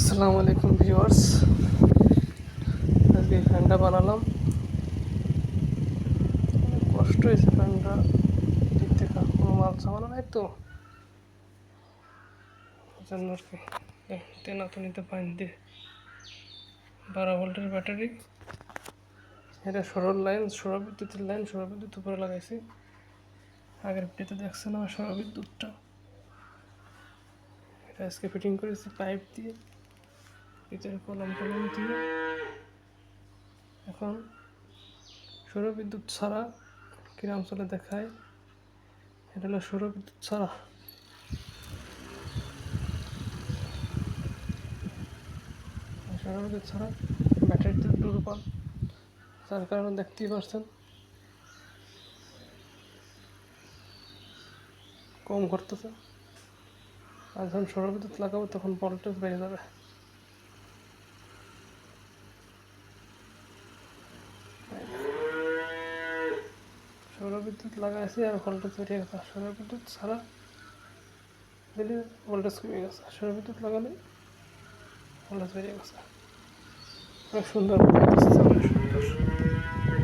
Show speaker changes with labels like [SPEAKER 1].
[SPEAKER 1] আসসালামু আলাইকুম ভিউয়ার্স, আজকে ফ্যানটা বানালাম। অনেক কষ্ট হয়েছে ফ্যানটা দেখতে, কোনো মাল সামানো নাই তো জন্য আর কি। তেনাতুনিতে পানি দিয়ে 12 ভোল্টের ব্যাটারি, এটা সরল লাইন, সৌর বিদ্যুতের লাইন, সৌর বিদ্যুৎ উপরে লাগাইছি। আগের ভিডিওতে দেখছেন আমার সৌর বিদ্যুৎটা, এটা আজকে ফিটিং করেছি পাইপ দিয়ে, ভিতরে কলম দিয়ে। এখন সৌর বিদ্যুৎ ছাড়া কিরাম চলে দেখায়। এটা হলো সৌর বিদ্যুৎ ছাড়া। সৌর বিদ্যুৎ ছাড়া ব্যাটারিতে দুর্বল, যার কারণে দেখতেই পাচ্ছেন কম ঘটতেছে। আর যখন সৌর বিদ্যুৎ লাগাবো তখন ভোল্টেজ বেড়ে যাবে। সৌর বিদ্যুৎ লাগাইছি আর ভোল্টেজ বেড়ে গেছে। সৌর বিদ্যুৎ ছাড়া দিলে ভোল্টেজ কমে গেছে, সৌর বিদ্যুৎ লাগালে ভোল্টেজ বেড়ে গেছে। অনেক সুন্দর, সুন্দর।